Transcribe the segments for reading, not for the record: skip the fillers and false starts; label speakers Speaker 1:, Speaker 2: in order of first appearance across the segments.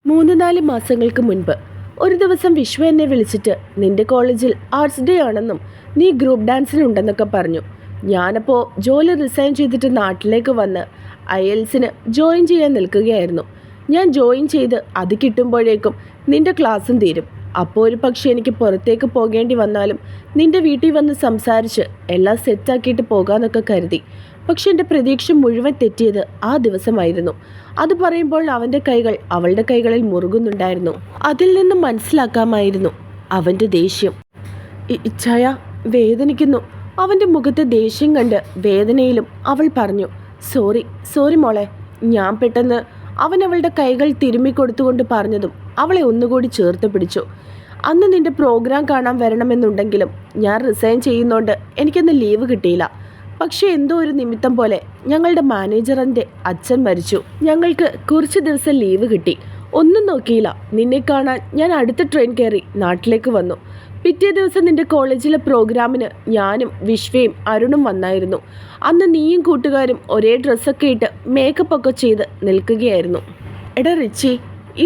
Speaker 1: 3-4 മാസങ്ങൾക്ക് മുൻപ് ഒരു ദിവസം വിശ്വ എന്നെ വിളിച്ചിട്ട് നിന്റെ കോളേജിൽ ആർട്സ് ഡേ ആണെന്നും നീ ഗ്രൂപ്പ് ഡാൻസിനുണ്ടെന്നൊക്കെ പറഞ്ഞു. ഞാനപ്പോൾ ജോലി റിസൈൻ ചെയ്തിട്ട് നാട്ടിലേക്ക് വന്ന് IELTSന് ജോയിൻ ചെയ്യാൻ നിൽക്കുകയായിരുന്നു. ഞാൻ ജോയിൻ ചെയ്ത് അത് കിട്ടുമ്പോഴേക്കും നിന്റെ ക്ലാസ്സും തീരും. അപ്പോൾ ഒരു പക്ഷേ എനിക്ക് പുറത്തേക്ക് പോകേണ്ടി വന്നാലും നിന്റെ വീട്ടിൽ വന്ന് സംസാരിച്ച് എല്ലാം സെറ്റാക്കിയിട്ട് പോകാമെന്നൊക്കെ കരുതി. പക്ഷെ എൻ്റെ പ്രതീക്ഷ മുഴുവൻ തെറ്റിയത് ആ ദിവസമായിരുന്നു. അത് പറയുമ്പോൾ അവൻ്റെ കൈകൾ അവളുടെ കൈകളിൽ മുറുകുന്നുണ്ടായിരുന്നു. അതിൽ നിന്നും മനസ്സിലാക്കാമായിരുന്നു അവൻ്റെ ദേഷ്യം. ഇച്ഛായ, വേദനിക്കുന്നു. അവൻ്റെ മുഖത്തെ ദേഷ്യം കണ്ട് വേദനയിലും അവൾ പറഞ്ഞു, സോറി മോളെ. ഞാൻ പെട്ടെന്ന് അവൻ അവളുടെ കൈകൾ തിരുമ്മി കൊടുത്തുകൊണ്ട് പറഞ്ഞതും അവളെ ഒന്നുകൂടി ചേർത്ത് പിടിച്ചു. അന്ന് നിന്റെ പ്രോഗ്രാം കാണാൻ വരണമെന്നുണ്ടെങ്കിലും ഞാൻ റിസൈൻ ചെയ്യുന്നതുകൊണ്ട് എനിക്കന്ന് ലീവ് കിട്ടിയില്ല. പക്ഷേ എന്തോ ഒരു നിമിത്തം പോലെ ഞങ്ങളുടെ മാനേജറിൻ്റെ അച്ഛൻ മരിച്ചു. ഞങ്ങൾക്ക് കുറച്ച് ദിവസം ലീവ് കിട്ടി. ഒന്നും നോക്കിയില്ല. നിന്നെ കാണാൻ ഞാൻ അടുത്ത ട്രെയിൻ കയറി നാട്ടിലേക്ക് വന്നു. പിറ്റേ ദിവസം നിന്റെ കോളേജിലെ പ്രോഗ്രാമിന് ഞാനും വിശ്വയും അരുണും വന്നായിരുന്നു. അന്ന് നീയും കൂട്ടുകാരും ഒരേ ഡ്രസ്സൊക്കെ ഇട്ട് മേക്കപ്പ് ഒക്കെ ചെയ്ത് നിൽക്കുകയായിരുന്നു. എടാ റിച്ചി,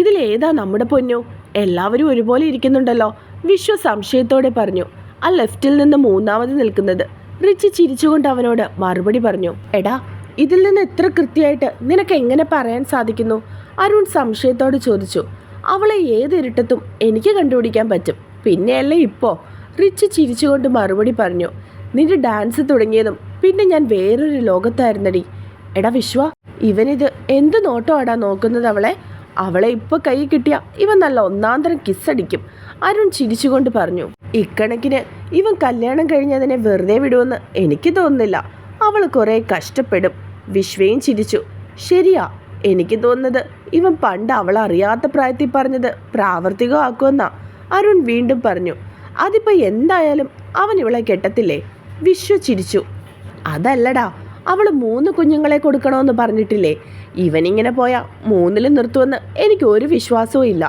Speaker 1: ഇതിലേതാ നമ്മുടെ പൊന്നു? എല്ലാവരും ഒരുപോലെ ഇരിക്കുന്നുണ്ടല്ലോ, വിശ്വ സംശയത്തോടെ പറഞ്ഞു. ആ ലെഫ്റ്റിൽ നിന്ന് മൂന്നാമത് നിൽക്കുന്നത്. റിച്ചി ചിരിച്ചുകൊണ്ട് അവനോട് മറുപടി പറഞ്ഞു. എടാ, ഇതിൽ നിന്ന് എത്ര കൃത്യമായിട്ട് നിനക്ക് എങ്ങനെ പറയാൻ സാധിക്കുന്നു? അരുൺ സംശയത്തോട് ചോദിച്ചു. അവളെ ഏതിരുട്ടത്തും എനിക്ക് കണ്ടുപിടിക്കാൻ പറ്റും, പിന്നെയല്ലേ ഇപ്പോൾ? റിച്ചി ചിരിച്ചുകൊണ്ട് മറുപടി പറഞ്ഞു. നിന്റെ ഡാൻസ് തുടങ്ങിയതും പിന്നെ ഞാൻ വേറൊരു ലോകത്തായിരുന്നടി. എടാ വിശ്വ, ഇവനിത് എന്ത് നോട്ടമാടാ നോക്കുന്നത് അവളെ ഇപ്പോൾ കൈ കിട്ടിയ ഇവൻ നല്ല ഒന്നാന്തരം കിസ്സടിക്കും. അരുൺ ചിരിച്ചുകൊണ്ട് പറഞ്ഞു. ഇക്കണക്കിന് ഇവൻ കല്യാണം കഴിഞ്ഞതിനെ വെറുതെ വിടുമെന്ന് എനിക്ക് തോന്നുന്നില്ല. അവൾ കുറേ കഷ്ടപ്പെടും. വിശ്വയും ചിരിച്ചു. ശരിയാ, എനിക്ക് തോന്നുന്നത് ഇവൻ പണ്ട് അവൾ അറിയാത്ത പ്രായത്തിൽ പറഞ്ഞത് പ്രാവർത്തികമാക്കുമെന്നാ. അരുൺ വീണ്ടും പറഞ്ഞു. അതിപ്പോൾ എന്തായാലും അവൻ ഇവളെ കെട്ടത്തില്ലേ? വിശ്വ ചിരിച്ചു. അതല്ലടാ, അവൾ 3 കുഞ്ഞുങ്ങളെ കൊടുക്കണമെന്ന് പറഞ്ഞിട്ടില്ലേ? ഇവനിങ്ങനെ പോയാൽ 3ൽ നിർത്തുമെന്ന് എനിക്ക് ഒരു വിശ്വാസവും ഇല്ല.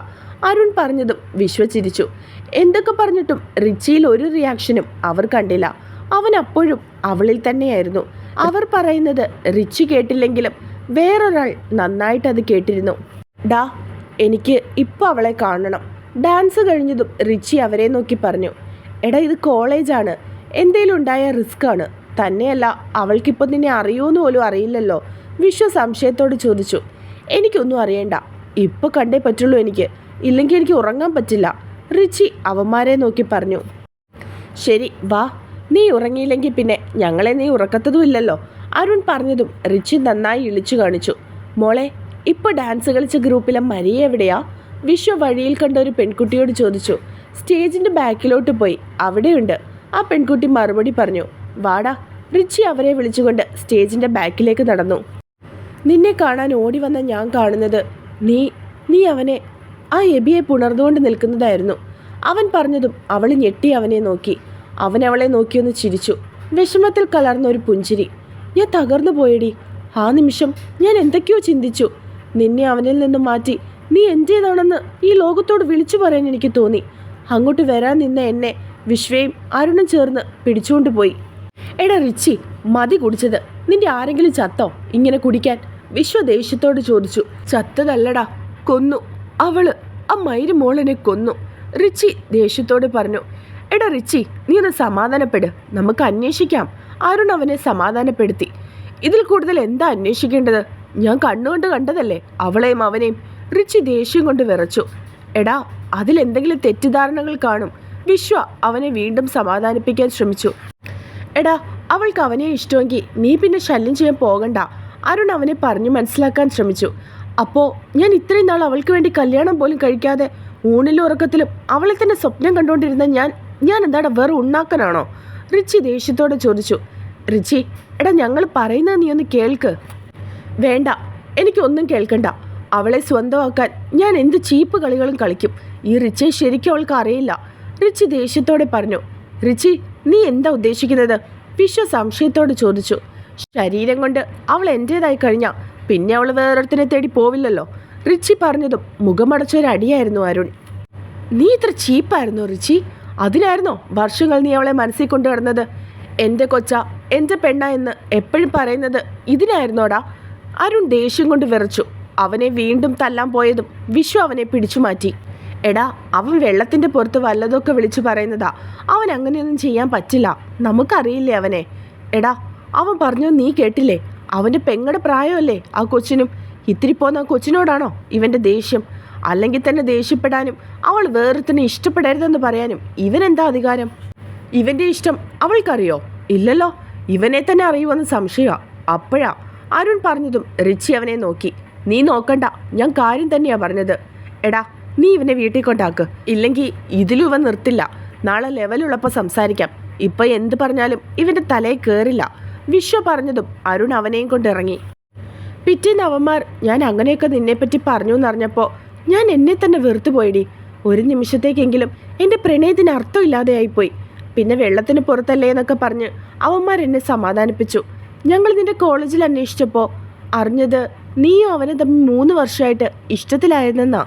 Speaker 1: അരുൺ പറഞ്ഞതും വിശ്വ ചിരിച്ചു. എന്തൊക്കെ പറഞ്ഞിട്ടും റിച്ചിയിൽ ഒരു റിയാക്ഷനും അവർ കണ്ടില്ല. അവൻ അപ്പോഴും അവളിൽ തന്നെയായിരുന്നു. അവർ പറയുന്നത് റിച്ചി കേട്ടില്ലെങ്കിലും വേറൊരാൾ നന്നായിട്ട് അത് കേട്ടിരുന്നു. ഡാ, എനിക്ക് ഇപ്പോൾ അവളെ കാണണം. ഡാൻസ് കഴിഞ്ഞതും റിച്ചി അവരെ നോക്കി പറഞ്ഞു. എടാ, ഇത് കോളേജാണ്, എന്തേലും ഉണ്ടായ റിസ്ക് ആണ്. തന്നെയല്ല, അവൾക്കിപ്പോൾ നിന്നെ അറിയുമെന്ന് പോലും അറിയില്ലല്ലോ. വിശ്വ സംശയത്തോട് ചോദിച്ചു. എനിക്കൊന്നും അറിയണ്ട, ഇപ്പോൾ കണ്ടേ പറ്റുള്ളൂ എനിക്ക്, ഇല്ലെങ്കിൽ എനിക്ക് ഉറങ്ങാൻ പറ്റില്ല. റിച്ചി അവന്മാരെ നോക്കി പറഞ്ഞു. ശരി വാ, നീ ഉറങ്ങിയില്ലെങ്കിൽ പിന്നെ ഞങ്ങളെ നീ ഉറക്കത്തതും ഇല്ലല്ലോ. അരുൺ പറഞ്ഞതും റിച്ചി നന്നായി ഇളിച്ചു കാണിച്ചു. മോളെ, ഇപ്പോൾ ഡാൻസ് കളിച്ച ഗ്രൂപ്പിലെ മരിയ എവിടെയാ? വിശ്വ വഴിയിൽ കണ്ട ഒരു പെൺകുട്ടിയോട് ചോദിച്ചു. സ്റ്റേജിൻ്റെ ബാക്കിലോട്ട് പോയി, അവിടെയുണ്ട്. ആ പെൺകുട്ടി മറുപടി പറഞ്ഞു. വാടാ. റിച്ചി അവരെ വിളിച്ചുകൊണ്ട് സ്റ്റേജിൻ്റെ ബാക്കിലേക്ക് നടന്നു. നിന്നെ കാണാൻ ഓടി വന്ന ഞാൻ കാണുന്നത് നീ അവനെ, ആ എബിയെ പുണർന്നുകൊണ്ട് നിൽക്കുന്നതായിരുന്നു. അവൻ പറഞ്ഞതും അവൾ ഞെട്ടി അവനെ നോക്കി. അവൻ അവളെ നോക്കിയൊന്ന് ചിരിച്ചു. വിഷമത്തിൽ കലർന്ന ഒരു പുഞ്ചിരി. ഞാൻ തകർന്നു പോയടി. ആ നിമിഷം ഞാൻ എന്തൊക്കെയോ ചിന്തിച്ചു. നിന്നെ അവനിൽ നിന്നും മാറ്റി നീ എൻ്റേതാണെന്ന് ഈ ലോകത്തോട് വിളിച്ചു പറയാൻ എനിക്ക് തോന്നി. അങ്ങോട്ട് വരാൻ നിന്ന എന്നെ വിശ്വയും അരുണും ചേർന്ന് പിടിച്ചുകൊണ്ട് പോയി. എടാ റിച്ചി, മതി കുടിച്ചത്. നിന്റെ ആരെങ്കിലും ചത്തോ ഇങ്ങനെ കുടിക്കാൻ? വിശ്വ ദേഷ്യത്തോട് ചോദിച്ചു. ചത്തതല്ലടാ, കൊന്നു. അവള് ആ മയിര് മോളനെ കൊന്നു. റിച്ചി ദേഷ്യത്തോട് പറഞ്ഞു. എടാ റിച്ചി, നീ ഒന്ന് സമാധാനപ്പെട്, നമുക്ക് അന്വേഷിക്കാം. അരുൺ അവനെ സമാധാനപ്പെടുത്തി. ഇതിൽ കൂടുതൽ എന്താ അന്വേഷിക്കേണ്ടത്? ഞാൻ കണ്ണുകൊണ്ട് കണ്ടതല്ലേ അവളെയും അവനെയും. റിച്ചി ദേഷ്യം കൊണ്ട് വിറച്ചു. എടാ, അതിലെന്തെങ്കിലും തെറ്റിദ്ധാരണകൾ കാണും. വിശ്വ അവനെ വീണ്ടും സമാധാനിപ്പിക്കാൻ ശ്രമിച്ചു. എടാ, അവൾക്ക് അവനെ ഇഷ്ടമെങ്കിൽ നീ പിന്നെ ശല്യം ചെയ്യാൻ പോകണ്ട. അരുൺ അവനെ പറഞ്ഞു മനസ്സിലാക്കാൻ ശ്രമിച്ചു. അപ്പോൾ ഞാൻ ഇത്രയും നാൾ അവൾക്ക് വേണ്ടി കല്യാണം പോലും കഴിക്കാതെ ഊണിലും ഉറക്കത്തിലും അവളെ തന്നെ സ്വപ്നം കണ്ടുകൊണ്ടിരുന്ന ഞാൻ എന്താടാ വേറെ ഉണ്ണാക്കനാണോ? റിച്ചി ദേഷ്യത്തോടെ ചോദിച്ചു. റിച്ചി, എടാ, ഞങ്ങൾ പറയുന്നത് നീ ഒന്ന് കേൾക്ക്. വേണ്ട, എനിക്കൊന്നും കേൾക്കണ്ട. അവളെ സ്വന്തമാക്കാൻ ഞാൻ എന്ത് ചീപ്പ് കളികളും കളിക്കും. ഈ റിച്ചിയെ ശരിക്കും അവൾക്ക് അറിയില്ല. റിച്ചി ദേഷ്യത്തോടെ പറഞ്ഞു. റിച്ചി, നീ എന്താ ഉദ്ദേശിക്കുന്നത്? വിശ്വ സംശയത്തോട് ചോദിച്ചു. ശരീരം കൊണ്ട് അവൾ എൻ്റേതായി കഴിഞ്ഞാൽ പിന്നെ അവൾ വേറൊരുത്തിനെ തേടി പോവില്ലല്ലോ. റിച്ചി പറഞ്ഞതും മുഖമടച്ചൊരടിയായിരുന്നു അരുൺ. നീ ഇത്ര ചീപ്പായിരുന്നോ റിച്ചി? അതിനായിരുന്നോ വർഷങ്ങൾ നീ അവളെ മനസ്സിൽ കൊണ്ടു കിടന്നത്? എൻ്റെ കൊച്ച, എൻ്റെ പെണ്ണ എന്ന് എപ്പോഴും പറയുന്നത് ഇതിനായിരുന്നോടാ? അരുൺ ദേഷ്യം കൊണ്ട് വിറച്ചു. അവനെ വീണ്ടും തല്ലാൻ പോയതും വിശ്വ അവനെ പിടിച്ചു മാറ്റി. എടാ, അവൻ വെള്ളത്തിൻ്റെ പുറത്ത് വല്ലതൊക്കെ വിളിച്ചു പറയുന്നതാ. അവൻ അങ്ങനെയൊന്നും ചെയ്യാൻ പറ്റില്ല. നമുക്കറിയില്ലേ അവനെ. എടാ, അവൻ പറഞ്ഞു നീ കേട്ടില്ലേ? അവൻ്റെ പെങ്ങടെ പ്രായമല്ലേ ആ കൊച്ചിനും. ഇത്തിരി പോന്ന ആ കൊച്ചിനോടാണോ ഇവൻ്റെ ദേഷ്യം? അല്ലെങ്കിൽ തന്നെ ദേഷ്യപ്പെടാനും അവൾ വേറൊരുത്തനെ ഇഷ്ടപ്പെടരുതെന്ന് പറയാനും ഇവനെന്താ അധികാരം? ഇവൻ്റെ ഇഷ്ടം അവൾക്കറിയോ? ഇല്ലല്ലോ. ഇവനെ തന്നെ അറിയുമെന്ന് സംശയമാണ്. അപ്പോഴാ അരുൺ പറഞ്ഞതും റിച്ചി അവനെ നോക്കി. നീ നോക്കണ്ട, ഞാൻ കാര്യം തന്നെയാ പറഞ്ഞത്. എടാ, നീ ഇവനെ വീട്ടിൽ കൊണ്ടാക്ക്. ഇല്ലെങ്കിൽ ഇതിലും ഇവൻ നിർത്തില്ല. നാളെ ലെവലുള്ളപ്പോൾ സംസാരിക്കാം. ഇപ്പം എന്ത് പറഞ്ഞാലും ഇവൻ്റെ തലയിൽ കയറില്ല. വിശ്വ പറഞ്ഞതും അരുൺ അവനെയും കൊണ്ടിറങ്ങി. പിറ്റേന്ന് അവന്മാർ ഞാൻ അങ്ങനെയൊക്കെ നിന്നെപ്പറ്റി പറഞ്ഞു എന്നറിഞ്ഞപ്പോൾ ഞാൻ എന്നെ തന്നെ വെറുത്തുപോയിടി. ഒരു നിമിഷത്തേക്കെങ്കിലും എൻ്റെ പ്രണയത്തിന് അർത്ഥമില്ലാതെയായിപ്പോയി. പിന്നെ വെള്ളത്തിന് പുറത്തല്ലേ എന്നൊക്കെ പറഞ്ഞ് അവന്മാർ എന്നെ സമാധാനിപ്പിച്ചു. ഞങ്ങൾ നിന്റെ കോളേജിൽ അന്വേഷിച്ചപ്പോൾ അറിഞ്ഞത് നീയും അവനും തമ്മിൽ 3 വർഷമായിട്ട് ഇഷ്ടത്തിലായിരുന്നെന്നാ.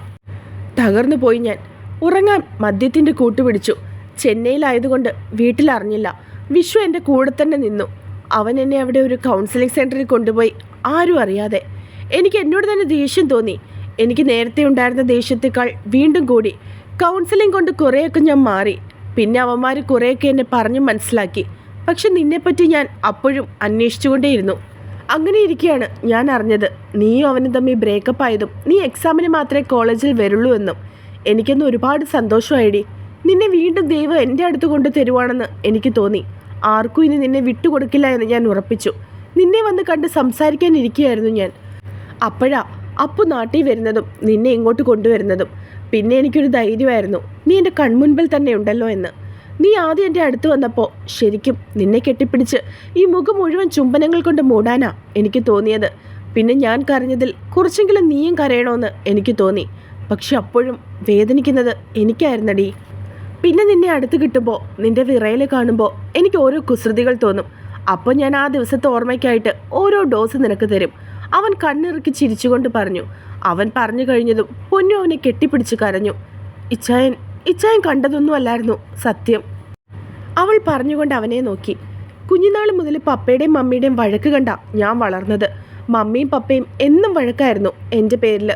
Speaker 1: തകർന്നു പോയി ഞാൻ. ഉറങ്ങാൻ മദ്യത്തിൻ്റെ കൂട്ടുപിടിച്ചു. ചെന്നൈയിലായതുകൊണ്ട് വീട്ടിലറിഞ്ഞില്ല. വിശ്വ എൻ്റെ കൂടെ തന്നെ നിന്നു. അവൻ എന്നെ അവിടെ ഒരു കൗൺസിലിംഗ് സെൻറ്ററിൽ കൊണ്ടുപോയി, ആരും അറിയാതെ. എനിക്ക് എന്നോട് തന്നെ ദേഷ്യം തോന്നി. എനിക്ക് നേരത്തെ ഉണ്ടായിരുന്ന ദേഷ്യത്തേക്കാൾ വീണ്ടും കൂടി. കൗൺസിലിംഗ് കൊണ്ട് കുറേയൊക്കെ ഞാൻ മാറി. പിന്നെ അവന്മാർ കുറേയൊക്കെ എന്നെ പറഞ്ഞു മനസ്സിലാക്കി. പക്ഷെ നിന്നെപ്പറ്റി ഞാൻ അപ്പോഴും അന്വേഷിച്ചുകൊണ്ടേയിരുന്നു. അങ്ങനെ ഇരിക്കുകയാണ് ഞാൻ അറിഞ്ഞത് നീയും അവനും തമ്മിൽ ബ്രേക്കപ്പ് ആയതും നീ എക്സാമിന് മാത്രമേ കോളേജിൽ വരുള്ളൂ എന്നും. എനിക്കൊന്ന് ഒരുപാട് സന്തോഷമായിടി. നിന്നെ വീണ്ടും ദൈവം എൻ്റെ അടുത്ത് കൊണ്ട് തരുവാണെന്ന് എനിക്ക് തോന്നി. ആർക്കും ഇനി നിന്നെ വിട്ടുകൊടുക്കില്ല എന്ന് ഞാൻ ഉറപ്പിച്ചു. നിന്നെ വന്ന് കണ്ട് സംസാരിക്കാനിരിക്കുകയായിരുന്നു ഞാൻ. അപ്പോഴാ അപ്പു നാട്ടിൽ വരുന്നതും നിന്നെ ഇങ്ങോട്ട് കൊണ്ടുവരുന്നതും. പിന്നെ എനിക്കൊരു ധൈര്യമായിരുന്നു നീ എൻ്റെ കൺമുൻപിൽ തന്നെ ഉണ്ടല്ലോ എന്ന്. നീ ആദ്യം എൻ്റെ അടുത്ത് വന്നപ്പോൾ ശരിക്കും നിന്നെ കെട്ടിപ്പിടിച്ച് ഈ മുഖം മുഴുവൻ ചുംബനങ്ങൾ കൊണ്ട് മൂടാനാ എനിക്ക് തോന്നിയത്. പിന്നെ ഞാൻ കരഞ്ഞതിൽ കുറച്ചെങ്കിലും നീയും കരയണമെന്ന് എനിക്ക് തോന്നി. പക്ഷെ അപ്പോഴും വേദനിക്കുന്നത് എനിക്കായിരുന്നടി. പിന്നെ നിന്നെ അടുത്ത് കിട്ടുമ്പോൾ നിന്റെ വിറയൽ കാണുമ്പോൾ എനിക്ക് ഓരോ കുസൃതികൾ തോന്നും. അപ്പോൾ ഞാൻ ആ ദിവസത്തെ ഓർമ്മയ്ക്കായിട്ട് ഓരോ ഡോസ് നിനക്ക് തരും. അവൻ കണ്ണിറുക്കി ചിരിച്ചുകൊണ്ട് പറഞ്ഞു. അവൻ പറഞ്ഞു കഴിഞ്ഞതും പൊന്നു അവനെ കെട്ടിപ്പിടിച്ച് കരഞ്ഞു. ഇച്ചായൻ കണ്ടതൊന്നും അല്ലായിരുന്നു സത്യം. അവൾ പറഞ്ഞുകൊണ്ട് അവനെ നോക്കി. കുഞ്ഞുനാൾ മുതൽ പപ്പയുടെയും മമ്മിയുടെയും വഴക്ക് കണ്ട ഞാൻ വളർന്നത്. മമ്മിയും പപ്പയും എന്നും വഴക്കായിരുന്നു എൻ്റെ പേരിൽ.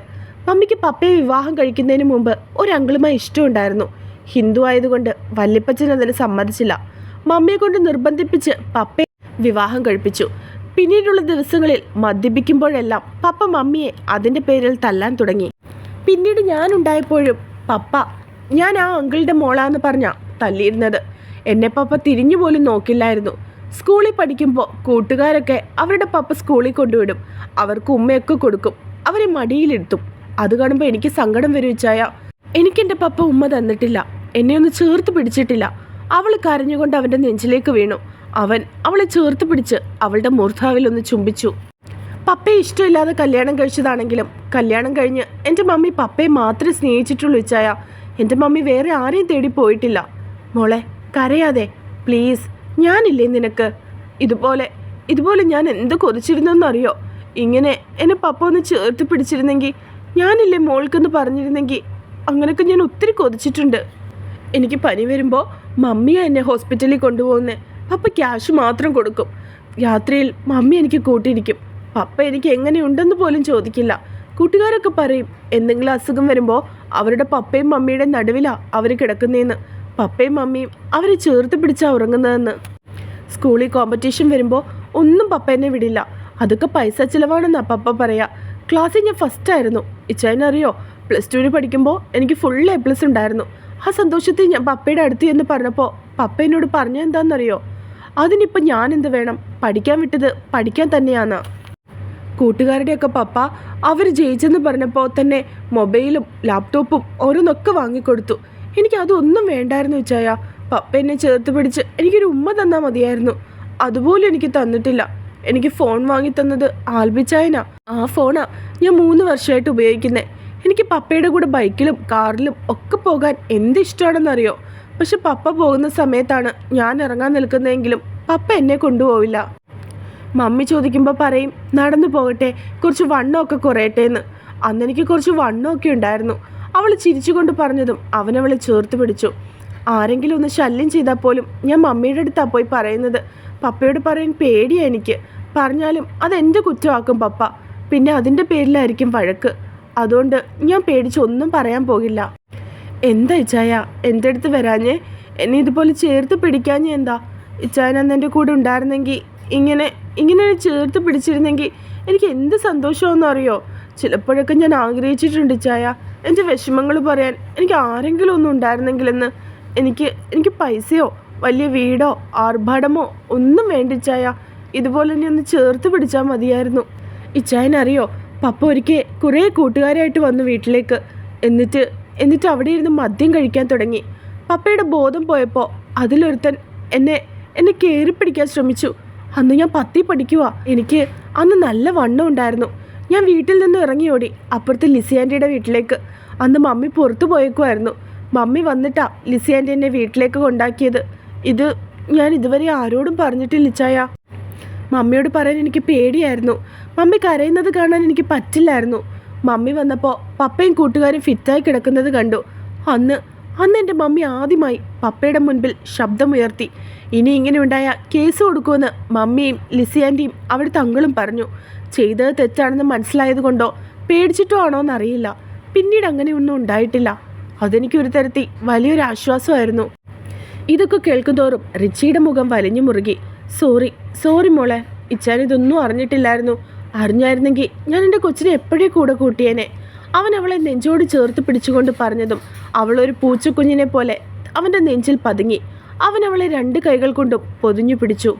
Speaker 1: മമ്മിക്ക് പപ്പയെ വിവാഹം കഴിക്കുന്നതിന് മുമ്പ് ഒരു അങ്കിളുമായി ഇഷ്ടമുണ്ടായിരുന്നു. ഹിന്ദു ആയതുകൊണ്ട് വല്യപ്പച്ചൻ അതിന് സമ്മതിച്ചില്ല. മമ്മിയെ കൊണ്ട് നിർബന്ധിപ്പിച്ച് പപ്പയെ വിവാഹം കഴിപ്പിച്ചു. പിന്നീടുള്ള ദിവസങ്ങളിൽ മദ്യപിക്കുമ്പോഴെല്ലാം പപ്പ മമ്മിയെ അതിൻ്റെ പേരിൽ തല്ലാൻ തുടങ്ങി. പിന്നീട് ഞാനുണ്ടായപ്പോഴും പപ്പ ഞാൻ ആ അങ്കിളുടെ മോളാന്ന് പറഞ്ഞാ തല്ലിയിരുന്നത്. എന്നെ പപ്പ തിരിഞ്ഞു പോലും നോക്കില്ലായിരുന്നു. സ്കൂളിൽ പഠിക്കുമ്പോൾ കൂട്ടുകാരൊക്കെ അവരുടെ പപ്പ സ്കൂളിൽ കൊണ്ടുവിടും. അവർക്ക് ഉമ്മയൊക്കെ കൊടുക്കും. അവരെ മടിയിലിരുത്തും. അത് കാണുമ്പോൾ എനിക്ക് സങ്കടം വരുവിച്ചായ. എനിക്കെൻ്റെ പപ്പ ഉമ്മ തന്നിട്ടില്ല. എന്നെ ഒന്ന് ചേർത്ത് പിടിച്ചിട്ടില്ല. അവൾ കരഞ്ഞുകൊണ്ട് അവൻ്റെ നെഞ്ചിലേക്ക് വീണു. അവൻ അവളെ ചേർത്ത് പിടിച്ച് അവളുടെ മൂർധാവിൽ ഒന്ന് ചുംബിച്ചു. പപ്പയെ ഇഷ്ടമില്ലാതെ കല്യാണം കഴിച്ചതാണെങ്കിലും കല്യാണം കഴിഞ്ഞ് എൻ്റെ മമ്മി പപ്പയെ മാത്രമേ സ്നേഹിച്ചിട്ടുള്ളൂ ഇച്ചായ. എൻ്റെ മമ്മി വേറെ ആരെയും തേടി പോയിട്ടില്ല. മോളെ കരയാതെ പ്ലീസ്. ഞാനില്ലേ നിനക്ക്? ഇതുപോലെ ഞാൻ എന്ത് കൊതിച്ചിരുന്നെന്നറിയോ? ഇങ്ങനെ എന്നെ പപ്പ ഒന്ന് ചേർത്ത് പിടിച്ചിരുന്നെങ്കിൽ, ഞാനില്ലേ മോൾക്കെന്ന് പറഞ്ഞിരുന്നെങ്കിൽ. അങ്ങനെയൊക്കെ ഞാൻ ഒത്തിരി കൊതിച്ചിട്ടുണ്ട്. എനിക്ക് പനി വരുമ്പോൾ മമ്മിയാണ് എന്നെ ഹോസ്പിറ്റലിൽ കൊണ്ടുപോകുന്നത്. പപ്പ ക്യാഷ് മാത്രം കൊടുക്കും. രാത്രിയിൽ മമ്മി എനിക്ക് കൂട്ടിയിരിക്കും. പപ്പ എനിക്ക് എങ്ങനെയുണ്ടെന്ന് പോലും ചോദിക്കില്ല. കൂട്ടുകാരൊക്കെ പറയും എന്തെങ്കിലും അസുഖം വരുമ്പോൾ അവരുടെ പപ്പയും മമ്മിയുടെ നടുവിലാണ് അവർ കിടക്കുന്നതെന്ന്. പപ്പയും മമ്മിയും അവരെ ചേർത്ത് പിടിച്ചാണ് ഉറങ്ങുന്നതെന്ന്. സ്കൂളിൽ കോമ്പറ്റീഷൻ വരുമ്പോൾ ഒന്നും പപ്പ എന്നെ വിടില്ല. അതൊക്കെ പൈസ ചിലവാണെന്നാണ് പപ്പ പറയാ. ക്ലാസ്സിൽ ഞാൻ ഫസ്റ്റായിരുന്നു. ഇച്ചായനറിയോ, +2 പഠിക്കുമ്പോൾ എനിക്ക് ഫുൾ A+ ഉണ്ടായിരുന്നു. ആ സന്തോഷത്തിൽ ഞാൻ പപ്പയുടെ അടുത്ത് എന്ന് പറഞ്ഞപ്പോൾ പപ്പ എന്നോട് പറഞ്ഞ എന്താണെന്നറിയോ? അതിനിപ്പോൾ ഞാൻ എന്ത് വേണം? പഠിക്കാൻ വിട്ടത് പഠിക്കാൻ തന്നെയാണ്. കൂട്ടുകാരുടെയൊക്കെ പപ്പ അവർ ജയിച്ചെന്ന് പറഞ്ഞപ്പോൾ തന്നെ മൊബൈലും ലാപ്ടോപ്പും ഓരോന്നൊക്കെ വാങ്ങിക്കൊടുത്തു. എനിക്കതൊന്നും വേണ്ടായിരുന്നു ഇച്ചായ. പപ്പ എന്നെ ചേർത്ത് പിടിച്ച് എനിക്കൊരു ഉമ്മ തന്നാൽ മതിയായിരുന്നു. അതുപോലും എനിക്ക് തന്നിട്ടില്ല. എനിക്ക് ഫോൺ വാങ്ങി തന്നത് ആൽബിച്ചായനാ. ആ ഫോണാ ഞാൻ 3 വർഷമായിട്ട് ഉപയോഗിക്കുന്നത്. എനിക്ക് പപ്പയുടെ കൂടെ ബൈക്കിലും കാറിലും ഒക്കെ പോകാൻ എന്തിഷ്ടമാണെന്നറിയോ? പക്ഷെ പപ്പ പോകുന്ന സമയത്താണ് ഞാൻ ഇറങ്ങാൻ നിൽക്കുന്നതെങ്കിലും പപ്പ എന്നെ കൊണ്ടുപോവില്ല. മമ്മി ചോദിക്കുമ്പോൾ പറയും നടന്നു പോകട്ടെ, കുറച്ച് വണ്ണമൊക്കെ കുറയട്ടെ എന്ന്. അന്നെനിക്ക് കുറച്ച് വണ്ണമൊക്കെ ഉണ്ടായിരുന്നു. അവൾ ചിരിച്ചുകൊണ്ട് പറഞ്ഞതും അവനവളെ ചേർത്ത് പിടിച്ചു. ആരെങ്കിലും ഒന്ന് ശല്യം ചെയ്താൽ പോലും ഞാൻ മമ്മിയുടെ അടുത്താണ് പോയി പറയുന്നത്. പപ്പയോട് പറയാൻ പേടിയാണ് എനിക്ക്. പറഞ്ഞാലും അതെൻ്റെ കുറ്റമാക്കും പപ്പ. പിന്നെ അതിൻ്റെ പേരിലായിരിക്കും വഴക്ക്. അതുകൊണ്ട് ഞാൻ പേടിച്ചൊന്നും പറയാൻ പോകില്ല. എന്താ ഇച്ചായ എൻ്റെ അടുത്ത് വരാഞ്ഞേ? എന്നെ ഇതുപോലെ ചേർത്ത് പിടിക്കാഞ്ഞേ എന്താ? ഇച്ചായൻ അന്ന് എൻ്റെ കൂടെ ഉണ്ടായിരുന്നെങ്കിൽ ഇങ്ങനെ ചേർത്ത് പിടിച്ചിരുന്നെങ്കിൽ എനിക്ക് എന്ത് സന്തോഷമെന്ന് അറിയോ? ചിലപ്പോഴൊക്കെ ഞാൻ ആഗ്രഹിച്ചിട്ടുണ്ട് ഇച്ചായ, എൻ്റെ വിഷമങ്ങൾ പറയാൻ എനിക്ക് ആരെങ്കിലും ഒന്നും ഉണ്ടായിരുന്നെങ്കിലെന്ന്. എനിക്ക് പൈസയോ വലിയ വീടോ ആർഭാടമോ ഒന്നും വേണ്ട ഇച്ചായ. ഇതുപോലെ തന്നെ ഒന്ന് ചേർത്ത് പിടിച്ചാൽ മതിയായിരുന്നു. ഇച്ചായനറിയോ, പപ്പ ഒരിക്കൽ കുറേ കൂട്ടുകാരായിട്ട് വന്നു വീട്ടിലേക്ക്. എന്നിട്ട് അവിടെ ഇരുന്ന് മദ്യം കഴിക്കാൻ തുടങ്ങി. പപ്പയുടെ ബോധം പോയപ്പോൾ അതിലൊരുത്തൻ എന്നെ കയറി പിടിക്കാൻ ശ്രമിച്ചു. അന്ന് ഞാൻ 10ൽ പഠിക്കുക. എനിക്ക് അന്ന് നല്ല വണ്ണം ഉണ്ടായിരുന്നു. ഞാൻ വീട്ടിൽ നിന്ന് ഇറങ്ങിയോടി അപ്പുറത്ത് ലിസി ആൻറ്റിയുടെ വീട്ടിലേക്ക്. അന്ന് മമ്മി പുറത്തു പോയേക്കുമായിരുന്നു. മമ്മി വന്നിട്ടാ ലിസി ആൻറ്റി എന്നെ വീട്ടിലേക്ക് കൊണ്ടാക്കിയത്. ഇത് ഞാൻ ഇതുവരെ ആരോടും പറഞ്ഞിട്ടില്ല ഇച്ചായ. മമ്മിയോട് പറയാൻ എനിക്ക് പേടിയായിരുന്നു. മമ്മി കരയുന്നത് കാണാൻ എനിക്ക് പറ്റില്ലായിരുന്നു. മമ്മി വന്നപ്പോൾ പപ്പയും കൂട്ടുകാരും ഫിറ്റായി കിടക്കുന്നത് കണ്ടു. അന്ന് എൻ്റെ മമ്മി ആദ്യമായി പപ്പയുടെ മുൻപിൽ ശബ്ദമുയർത്തി. ഇനി ഇങ്ങനെ ഉണ്ടായ കേസ് കൊടുക്കുമെന്ന് മമ്മിയും ലിസി ആൻറ്റിയും അവിടുത്തെ അങ്കിളും പറഞ്ഞു. ചെയ്തത് തെറ്റാണെന്ന് മനസ്സിലായത് കൊണ്ടോ പേടിച്ചിട്ടോ ആണോ എന്നറിയില്ല. പിന്നീട് അങ്ങനെയൊന്നും ഉണ്ടായിട്ടില്ല. അതെനിക്കൊരു തരത്തിൽ വലിയൊരു ആശ്വാസമായിരുന്നു. ഇതൊക്കെ കേൾക്കുന്തോറും റിച്ചിയുടെ മുഖം വലിഞ്ഞു മുറുകി. സോറി മോളെ, ഇച്ചാൻ ഇതൊന്നും അറിഞ്ഞിട്ടില്ലായിരുന്നു. അറിഞ്ഞായിരുന്നെങ്കിൽ ഞാൻ എൻ്റെ കൊച്ചിനെ എപ്പോഴേ കൂടെ കൂട്ടിയേനെ. അവൻ അവളെ നെഞ്ചോട് ചേർത്ത് പിടിച്ചുകൊണ്ട് പറഞ്ഞതും അവളൊരു പൂച്ചക്കുഞ്ഞിനെ പോലെ അവൻ്റെ നെഞ്ചിൽ പതുങ്ങി. അവൻ അവളെ 2 കൈകൾ കൊണ്ടും പൊതിഞ്ഞു പിടിച്ചു.